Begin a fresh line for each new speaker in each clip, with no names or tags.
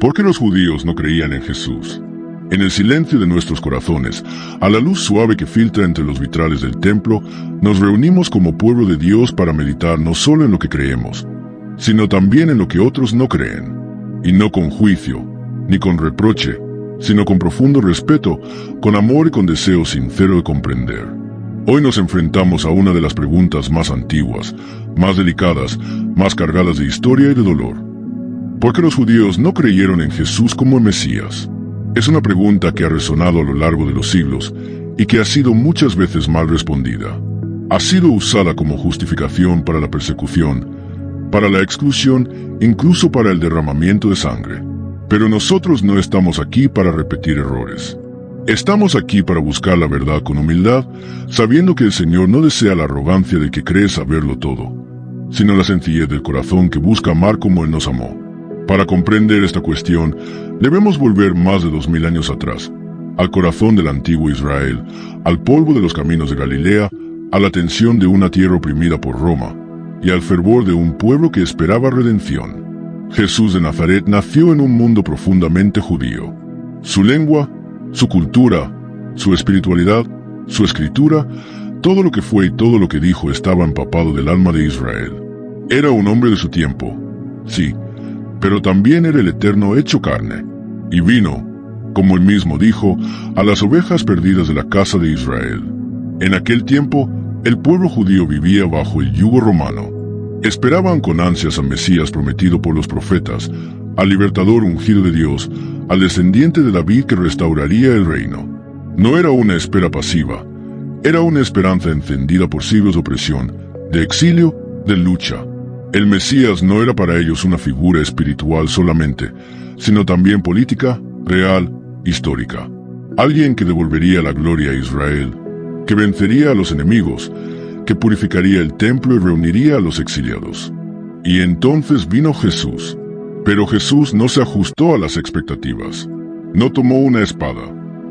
¿Por qué los judíos no creían en Jesús? En el silencio de nuestros corazones, a la luz suave que filtra entre los vitrales del templo, nos reunimos como pueblo de Dios para meditar no solo en lo que creemos, sino también en lo que otros no creen. Y no con juicio, ni con reproche, sino con profundo respeto, con amor y con deseo sincero de comprender. Hoy nos enfrentamos a una de las preguntas más antiguas, más delicadas, más cargadas de historia y de dolor. ¿Por qué los judíos no creyeron en Jesús como el Mesías? Es una pregunta que ha resonado a lo largo de los siglos y que ha sido muchas veces mal respondida. Ha sido usada como justificación para la persecución, para la exclusión, incluso para el derramamiento de sangre. Pero nosotros no estamos aquí para repetir errores. Estamos aquí para buscar la verdad con humildad, sabiendo que el Señor no desea la arrogancia del que cree saberlo todo, sino la sencillez del corazón que busca amar como Él nos amó. Para comprender esta cuestión, debemos volver más de 2000 años atrás, al corazón del antiguo Israel, al polvo de los caminos de Galilea, a la tensión de una tierra oprimida por Roma, y al fervor de un pueblo que esperaba redención. Jesús de Nazaret nació en un mundo profundamente judío. Su lengua, su cultura, su espiritualidad, su escritura, todo lo que fue y todo lo que dijo estaba empapado del alma de Israel. Era un hombre de su tiempo, sí, pero también era el Eterno hecho carne, y vino, como él mismo dijo, a las ovejas perdidas de la casa de Israel. En aquel tiempo, el pueblo judío vivía bajo el yugo romano. Esperaban con ansias al Mesías prometido por los profetas, al libertador ungido de Dios, al descendiente de David que restauraría el reino. No era una espera pasiva, era una esperanza encendida por siglos de opresión, de exilio, de lucha. El Mesías no era para ellos una figura espiritual solamente, sino también política, real, histórica. Alguien que devolvería la gloria a Israel, que vencería a los enemigos, que purificaría el templo y reuniría a los exiliados. Y entonces vino Jesús. Pero Jesús no se ajustó a las expectativas. No tomó una espada.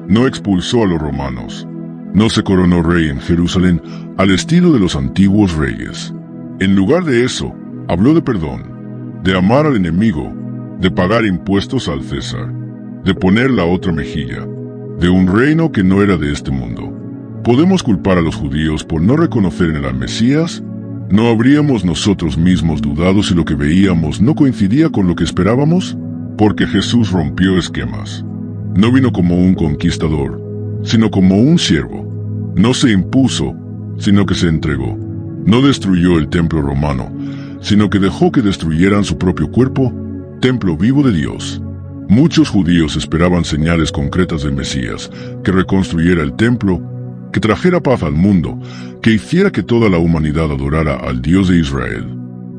No expulsó a los romanos. No se coronó rey en Jerusalén al estilo de los antiguos reyes. En lugar de eso, habló de perdón, de amar al enemigo, de pagar impuestos al César, de poner la otra mejilla, de un reino que no era de este mundo. ¿Podemos culpar a los judíos por no reconocer en el Mesías? ¿No habríamos nosotros mismos dudado si lo que veíamos no coincidía con lo que esperábamos? Porque Jesús rompió esquemas. No vino como un conquistador, sino como un siervo. No se impuso, sino que se entregó. No destruyó el templo romano, sino que dejó que destruyeran su propio cuerpo, templo vivo de Dios. Muchos judíos esperaban señales concretas del Mesías, que reconstruyera el templo, que trajera paz al mundo, que hiciera que toda la humanidad adorara al Dios de Israel.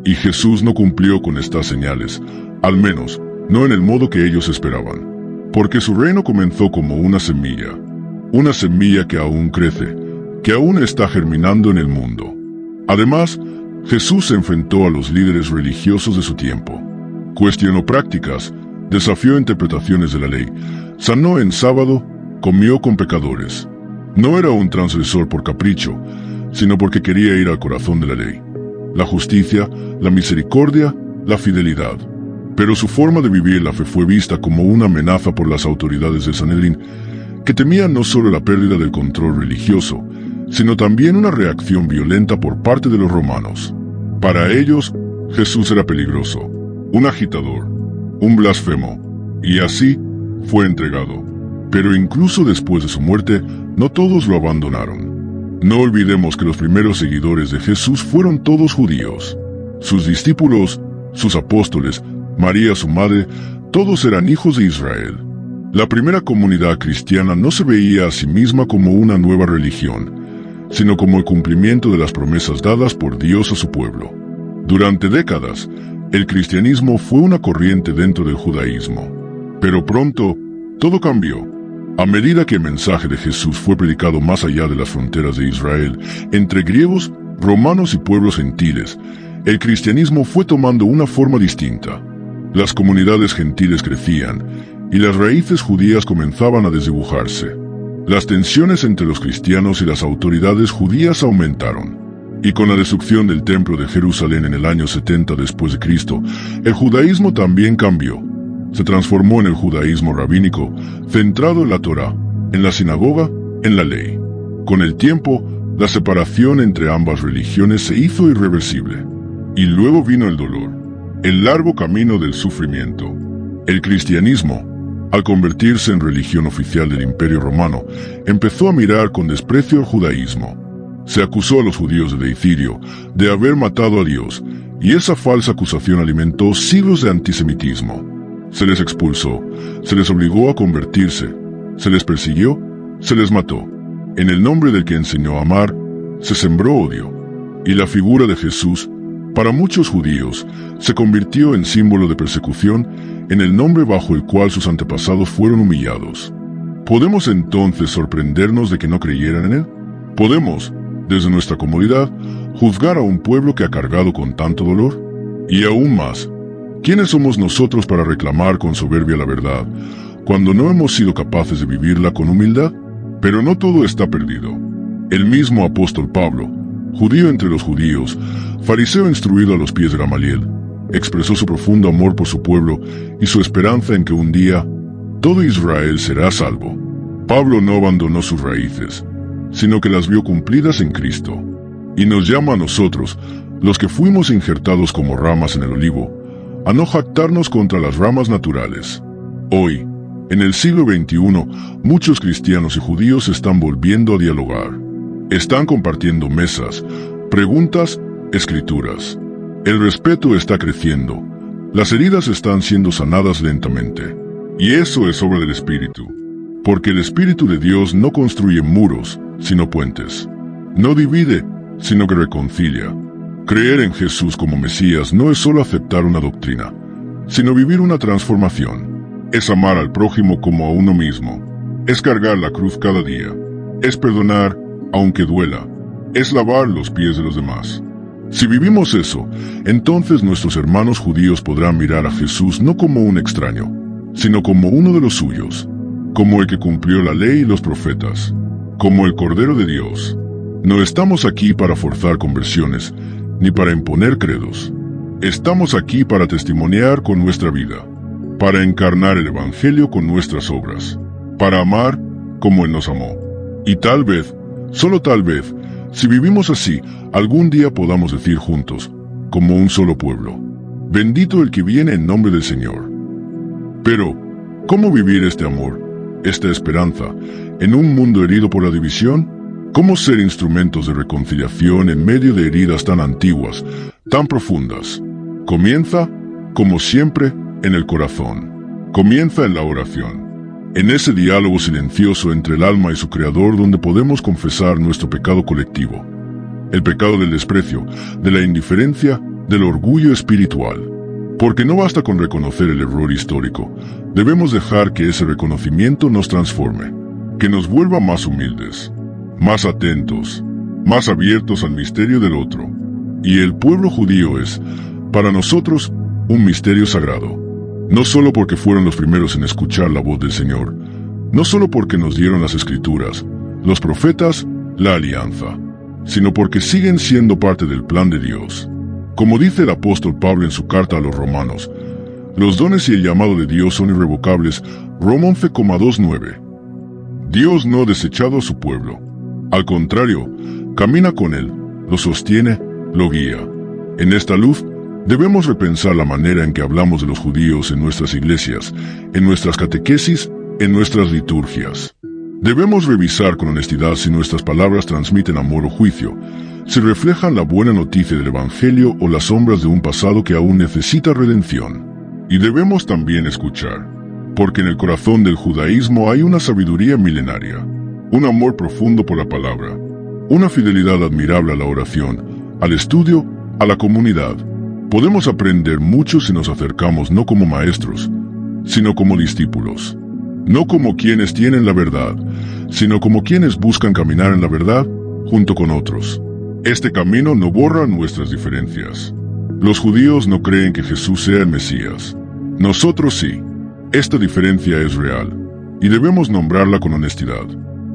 Y Jesús no cumplió con estas señales, al menos no en el modo que ellos esperaban. Porque su reino comenzó como una semilla que aún crece, que aún está germinando en el mundo. Además, Jesús se enfrentó a los líderes religiosos de su tiempo. Cuestionó prácticas, desafió interpretaciones de la ley, sanó en sábado, comió con pecadores. No era un transgresor por capricho, sino porque quería ir al corazón de la ley. La justicia, la misericordia, la fidelidad. Pero su forma de vivir la fe fue vista como una amenaza por las autoridades del Sanedrín, que temían no solo la pérdida del control religioso, sino también una reacción violenta por parte de los romanos. Para ellos, Jesús era peligroso, un agitador, un blasfemo, y así fue entregado. Pero incluso después de su muerte, no todos lo abandonaron. No olvidemos que los primeros seguidores de Jesús fueron todos judíos. Sus discípulos, sus apóstoles, María su madre, todos eran hijos de Israel. La primera comunidad cristiana no se veía a sí misma como una nueva religión, sino como el cumplimiento de las promesas dadas por Dios a su pueblo. Durante décadas, el cristianismo fue una corriente dentro del judaísmo. Pero pronto, todo cambió. A medida que el mensaje de Jesús fue predicado más allá de las fronteras de Israel, entre griegos, romanos y pueblos gentiles, el cristianismo fue tomando una forma distinta. Las comunidades gentiles crecían, y las raíces judías comenzaban a desdibujarse. Las tensiones entre los cristianos y las autoridades judías aumentaron. Y con la destrucción del templo de Jerusalén en el año 70 después de Cristo, el judaísmo también cambió. se transformó en el judaísmo rabínico, centrado en la Torá, en la sinagoga, en la ley. Con el tiempo, la separación entre ambas religiones se hizo irreversible. Y luego vino el dolor, el largo camino del sufrimiento. El cristianismo, al convertirse en religión oficial del Imperio Romano, empezó a mirar con desprecio al judaísmo. Se acusó a los judíos de deicidio, de haber matado a Dios, y esa falsa acusación alimentó siglos de antisemitismo. Se les expulsó, se les obligó a convertirse, se les persiguió, se les mató. En el nombre del que enseñó a amar, se sembró odio. Y la figura de Jesús, para muchos judíos, se convirtió en símbolo de persecución en el nombre bajo el cual sus antepasados fueron humillados. ¿Podemos entonces sorprendernos de que no creyeran en él? ¿Podemos, desde nuestra comodidad, juzgar a un pueblo que ha cargado con tanto dolor? Y aún más, ¿quiénes somos nosotros para reclamar con soberbia la verdad, cuando no hemos sido capaces de vivirla con humildad? Pero no todo está perdido. El mismo apóstol Pablo, judío entre los judíos, fariseo instruido a los pies de Gamaliel, expresó su profundo amor por su pueblo y su esperanza en que un día todo Israel será salvo. Pablo no abandonó sus raíces, sino que las vio cumplidas en Cristo, y nos llama a nosotros, los que fuimos injertados como ramas en el olivo, a no jactarnos contra las ramas naturales. Hoy, en el siglo XXI, muchos cristianos y judíos están volviendo a dialogar. Están compartiendo mesas, preguntas, escrituras. El respeto está creciendo. Las heridas están siendo sanadas lentamente. Y eso es obra del Espíritu. Porque el Espíritu de Dios no construye muros, sino puentes. No divide, sino que reconcilia. Creer en Jesús como Mesías no es solo aceptar una doctrina, sino vivir una transformación. Es amar al prójimo como a uno mismo. Es cargar la cruz cada día. Es perdonar, aunque duela. Es lavar los pies de los demás. Si vivimos eso, entonces nuestros hermanos judíos podrán mirar a Jesús no como un extraño, sino como uno de los suyos, como el que cumplió la ley y los profetas, como el Cordero de Dios. No estamos aquí para forzar conversiones, ni para imponer credos. Estamos aquí para testimoniar con nuestra vida, para encarnar el Evangelio con nuestras obras, para amar como Él nos amó. Y tal vez, solo tal vez, si vivimos así, algún día podamos decir juntos, como un solo pueblo, bendito el que viene en nombre del Señor. Pero, ¿cómo vivir este amor, esta esperanza, en un mundo herido por la división? ¿Cómo ser instrumentos de reconciliación en medio de heridas tan antiguas, tan profundas? Comienza, como siempre, en el corazón. Comienza en la oración. En ese diálogo silencioso entre el alma y su Creador, donde podemos confesar nuestro pecado colectivo, el pecado del desprecio, de la indiferencia, del orgullo espiritual. Porque no basta con reconocer el error histórico, debemos dejar que ese reconocimiento nos transforme, que nos vuelva más humildes, más atentos, más abiertos al misterio del otro. Y el pueblo judío es, para nosotros, un misterio sagrado. No solo porque fueron los primeros en escuchar la voz del Señor, no solo porque nos dieron las Escrituras, los profetas, la alianza, sino porque siguen siendo parte del plan de Dios. Como dice el apóstol Pablo en su carta a los romanos, los dones y el llamado de Dios son irrevocables, Roma 11,29. Dios no ha desechado a su pueblo. Al contrario, camina con él, lo sostiene, lo guía. En esta luz, debemos repensar la manera en que hablamos de los judíos en nuestras iglesias, en nuestras catequesis, en nuestras liturgias. Debemos revisar con honestidad si nuestras palabras transmiten amor o juicio, si reflejan la buena noticia del Evangelio o las sombras de un pasado que aún necesita redención. Y debemos también escuchar, porque en el corazón del judaísmo hay una sabiduría milenaria, un amor profundo por la palabra, una fidelidad admirable a la oración, al estudio, a la comunidad. Podemos aprender mucho si nos acercamos no como maestros, sino como discípulos. No como quienes tienen la verdad, sino como quienes buscan caminar en la verdad junto con otros. Este camino no borra nuestras diferencias. Los judíos no creen que Jesús sea el Mesías. Nosotros sí. Esta diferencia es real, y debemos nombrarla con honestidad.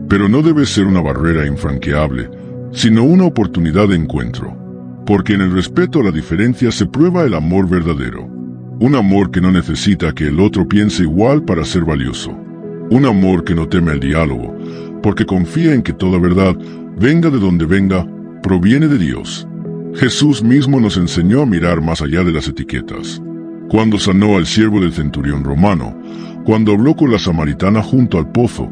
Pero no debe ser una barrera infranqueable, sino una oportunidad de encuentro. Porque en el respeto a la diferencia se prueba el amor verdadero. Un amor que no necesita que el otro piense igual para ser valioso. Un amor que no teme al diálogo, porque confía en que toda verdad, venga de donde venga, proviene de Dios. Jesús mismo nos enseñó a mirar más allá de las etiquetas. Cuando sanó al siervo del centurión romano, cuando habló con la samaritana junto al pozo,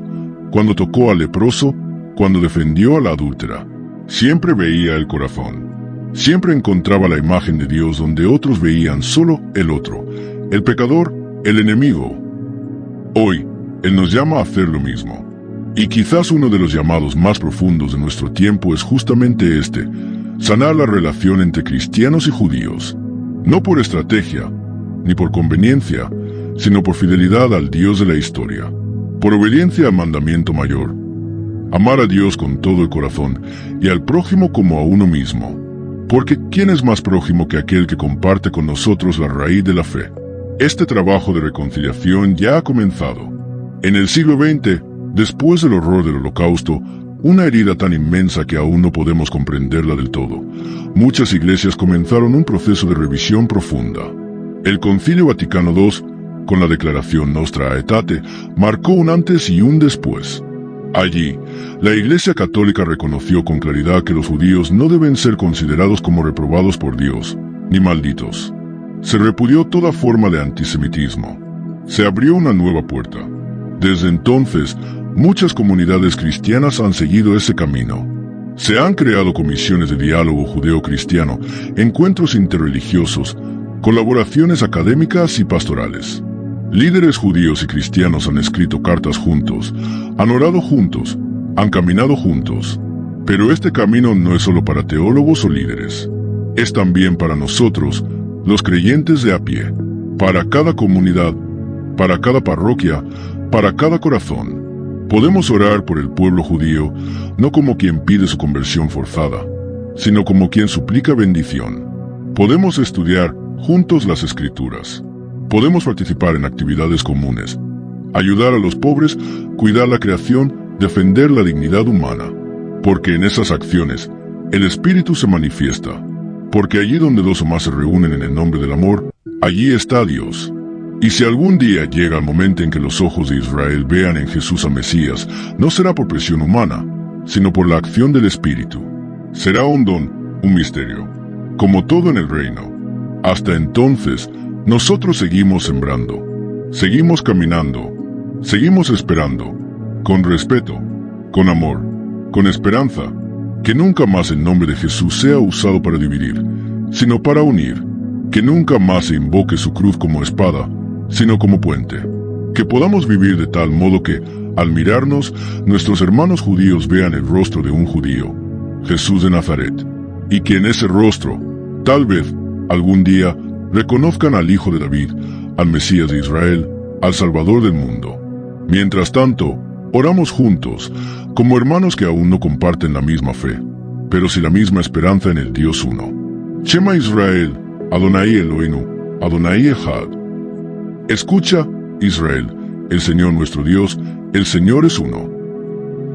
cuando tocó al leproso, cuando defendió a la adúltera, siempre veía el corazón. Siempre encontraba la imagen de Dios donde otros veían solo el otro, el pecador, el enemigo. Hoy, Él nos llama a hacer lo mismo. Y quizás uno de los llamados más profundos de nuestro tiempo es justamente este: sanar la relación entre cristianos y judíos. No por estrategia, ni por conveniencia, sino por fidelidad al Dios de la historia. Por obediencia al mandamiento mayor: amar a Dios con todo el corazón y al prójimo como a uno mismo. Porque ¿quién es más prójimo que aquel que comparte con nosotros la raíz de la fe? Este trabajo de reconciliación ya ha comenzado. En el siglo XX, después del horror del Holocausto, una herida tan inmensa que aún no podemos comprenderla del todo, muchas iglesias comenzaron un proceso de revisión profunda. El Concilio Vaticano II, con la Declaración Nostra Aetate, marcó un antes y un después. Allí, la Iglesia Católica reconoció con claridad que los judíos no deben ser considerados como reprobados por Dios, ni malditos. Se repudió toda forma de antisemitismo. Se abrió una nueva puerta. Desde entonces, muchas comunidades cristianas han seguido ese camino. Se han creado comisiones de diálogo judeo-cristiano, encuentros interreligiosos, colaboraciones académicas y pastorales. Líderes judíos y cristianos han escrito cartas juntos, han orado juntos, han caminado juntos. Pero este camino no es solo para teólogos o líderes. Es también para nosotros, los creyentes de a pie, para cada comunidad, para cada parroquia, para cada corazón. Podemos orar por el pueblo judío, no como quien pide su conversión forzada, sino como quien suplica bendición. Podemos estudiar juntos las Escrituras. Podemos participar en actividades comunes, ayudar a los pobres, cuidar la creación, defender la dignidad humana. Porque en esas acciones, el Espíritu se manifiesta. Porque allí donde dos o más se reúnen en el nombre del amor, allí está Dios. Y si algún día llega el momento en que los ojos de Israel vean en Jesús al Mesías, no será por presión humana, sino por la acción del Espíritu. Será un don, un misterio, como todo en el reino. Hasta entonces, nosotros seguimos sembrando, seguimos caminando, seguimos esperando, con respeto, con amor, con esperanza, que nunca más el nombre de Jesús sea usado para dividir, sino para unir, que nunca más se invoque su cruz como espada, sino como puente, que podamos vivir de tal modo que, al mirarnos, nuestros hermanos judíos vean el rostro de un judío, Jesús de Nazaret, y que en ese rostro, tal vez, algún día, reconozcan al Hijo de David, al Mesías de Israel, al Salvador del mundo. Mientras tanto, oramos juntos, como hermanos que aún no comparten la misma fe, pero sí la misma esperanza en el Dios uno. Shema Israel, Adonai Eloheinu, Adonai Echad. Escucha, Israel, el Señor nuestro Dios, el Señor es uno.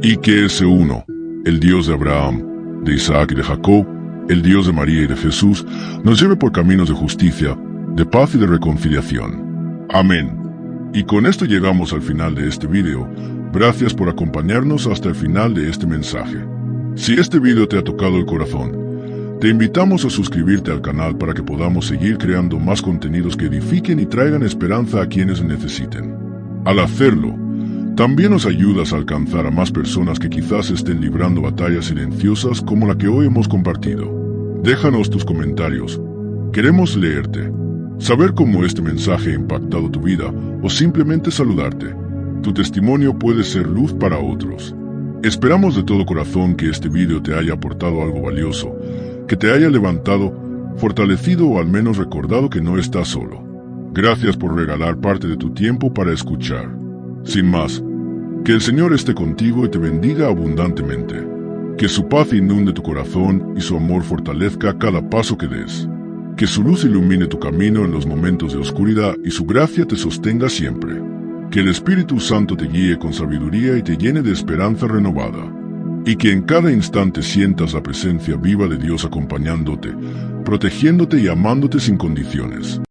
Y que ese uno, el Dios de Abraham, de Isaac y de Jacob, el Dios de María y de Jesús, nos lleve por caminos de justicia, de paz y de reconciliación. Amén. Y con esto llegamos al final de este video. Gracias por acompañarnos hasta el final de este mensaje. Si este video te ha tocado el corazón, te invitamos a suscribirte al canal para que podamos seguir creando más contenidos que edifiquen y traigan esperanza a quienes necesiten. Al hacerlo, también nos ayudas a alcanzar a más personas que quizás estén librando batallas silenciosas como la que hoy hemos compartido. Déjanos tus comentarios. Queremos leerte, saber cómo este mensaje ha impactado tu vida o simplemente saludarte. Tu testimonio puede ser luz para otros. Esperamos de todo corazón que este video te haya aportado algo valioso, que te haya levantado, fortalecido o al menos recordado que no estás solo. Gracias por regalar parte de tu tiempo para escuchar. Sin más, que el Señor esté contigo y te bendiga abundantemente. Que su paz inunde tu corazón y su amor fortalezca cada paso que des. Que su luz ilumine tu camino en los momentos de oscuridad y su gracia te sostenga siempre. Que el Espíritu Santo te guíe con sabiduría y te llene de esperanza renovada. Y que en cada instante sientas la presencia viva de Dios acompañándote, protegiéndote y amándote sin condiciones.